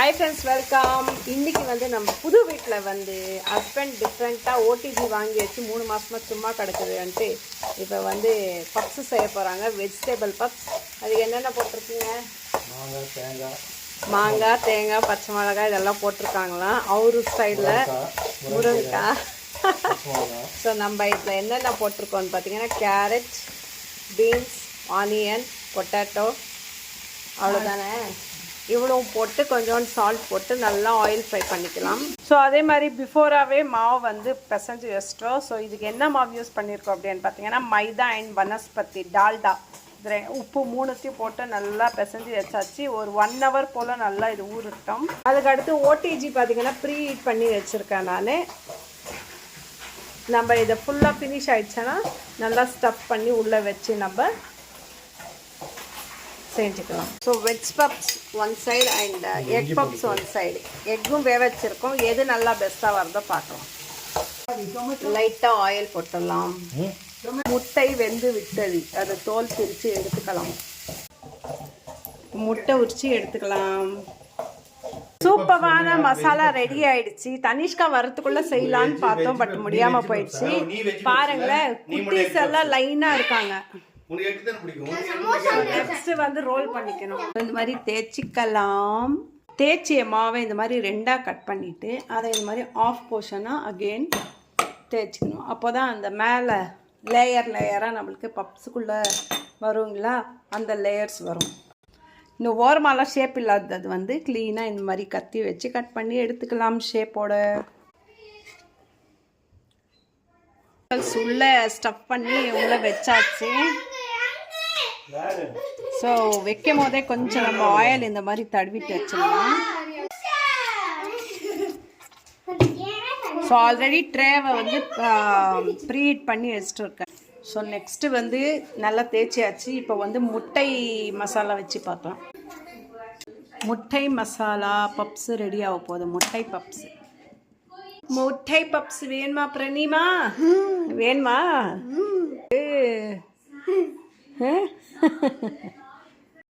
Hi friends, welcome. இன்றைக்கி வந்து நம்ம புது வீட்டில் வந்து ஹஸ்பண்ட் டிஃப்ரெண்ட்டாக ஓடிஜி வாங்கி வச்சு 3 மாதமாக சும்மா கிடக்குதுன்ட்டு இப்போ வந்து பப்ஸு செய்ய போகிறாங்க. Vegetable puffs. அதுக்கு என்னென்ன போட்டிருக்கீங்க? மாங்காய், தேங்காய், பச்சை மிளகாய் இதெல்லாம் போட்டிருக்காங்களாம் அவரு ஸ்டைலில். முருங்கைக்காய். ஸோ நம்ம இதில் என்னென்ன போட்டிருக்கோன்னு பார்த்தீங்கன்னா கேரட், பீன்ஸ், ஆனியன், பொட்டேட்டோ, அவ்வளோதானே. இவ்வளோ போட்டு கொஞ்சோண்டு சால்ட் போட்டு நல்லா ஆயில் ஃப்ரை பண்ணிக்கலாம். ஸோ அதே மாதிரி பிஃபோராகவே மாவு வந்து பிசைஞ்சு வச்சிட்டோம். ஸோ இதுக்கு என்ன மாவு யூஸ் பண்ணியிருக்கோம் அப்படின்னு பார்த்தீங்கன்னா மைதா அண்ட் வனஸ்பதி, டால்டா, உப்பு 3த்தையும் போட்டு நல்லா பிசைஞ்சு வச்சாச்சு. ஒரு 1 hour போல் நல்லா இது ஊறிட்டோம். அதுக்கடுத்து ஓடிஜி பார்த்தீங்கன்னா ப்ரீ ஹீட் பண்ணி வச்சுருக்கேன் நான். நம்ம இதை ஃபுல்லாக ஃபினிஷ் ஆகிடுச்சேன்னா நல்லா ஸ்டஃப் பண்ணி உள்ளே வச்சு நம்ம செஞ்சுக்கலாம். So veg puffs one side and egg puffs one side. எக்கும் வேக வச்சுருக்கோம். எது நல்லா பெஸ்ட்டாக வருதோ பார்க்கலாம். லைட்டாக ஆயில் போட்டுடலாம். முட்டை வெந்து விட்டது, அதை தோல் பிரித்து எடுத்துக்கலாம். முட்டை உரித்து எடுத்துக்கலாம். சூப்பரான மசாலா ரெடி ஆயிடுச்சு. தனிஷ்கா வரத்துக்குள்ள செய்யலான்னு பார்த்தோம், பட் முடியாம போயிடுச்சு. பாருங்களேன், குட்டீஸ் எல்லாம் லைனா இருக்காங்க. நெக்ஸ்ட் வந்து ரோல் பண்ணிக்கணும். இந்த மாதிரி தேய்ச்சிக்கலாம். தேய்ச்சிய மாவை இந்த மாதிரி 2ஆ கட் பண்ணிட்டு அதை இந்த மாதிரி ஆஃப் போர்ஷனாக அகெயின் தேய்ச்சிக்கணும். அப்போ தான் அந்த மேலே லேயராக நம்மளுக்கு பப்ஸுக்குள்ளே வருங்களா, அந்த லேயர்ஸ் வரும். இந்த ஓரமாலாம் ஷேப் இல்லாதது வந்து க்ளீனாக இந்த மாதிரி கத்தி வச்சு கட் பண்ணி எடுத்துக்கலாம் ஷேப்போட. உள்ளே ஸ்டஃப் பண்ணி உள்ளே வச்சாச்சு. ஸோ வைக்கும் போதே கொஞ்சம் நம்ம ஆயில் இந்த மாதிரி தடவிட்டு வச்சிடலாம். ஸோ ஆல்ரெடி ட்ரேவை வந்து ப்ரீ ஹீட் பண்ணி வச்சுட்டு இருக்கேன். ஸோ நெக்ஸ்ட்டு வந்து நல்லா தேய்ச்சியாச்சு. இப்போ வந்து முட்டை மசாலா வச்சு பார்க்கலாம். முட்டை மசாலா பப்ஸு ரெடி ஆக போகுது. முட்டை பப்ஸு. முட்டை பப்ஸ் வேணுமா பிரணிமா? வேணுமா?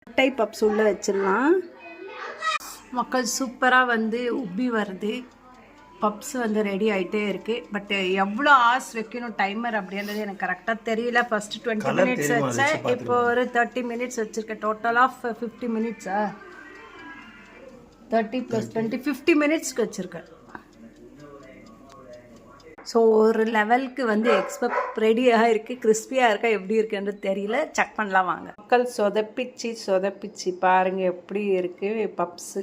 முட்டை பப்ஸ் உள்ள வச்சிடலாம். மக்கள் சூப்பராக வந்து உப்பி வருது. பப்ஸ் வந்து ரெடி ஆகிட்டே இருக்குது. பட் எவ்வளோ ஹார்ஸ் வைக்கணும் டைமர் அப்படின்றது எனக்கு கரெக்டாக தெரியல. ஃபஸ்ட்டு 20 minutes வச்சேன், இப்போ ஒரு 30 minutes வச்சுருக்கேன். Total of 50 minutes. 30 + 20 50 minutesக்கு வச்சுருக்கேன். ஸோ ஒரு லெவலுக்கு வந்து எக்ஸ்பெக்ட் ரெடியாக இருக்குது. கிறிஸ்பியாக இருக்கா எப்படி இருக்குன்றது தெரியல. செக் பண்ணலாம் வாங்க. மக்கள் சொதப்பிச்சு பாருங்கள் எப்படி இருக்குது பப்ஸு.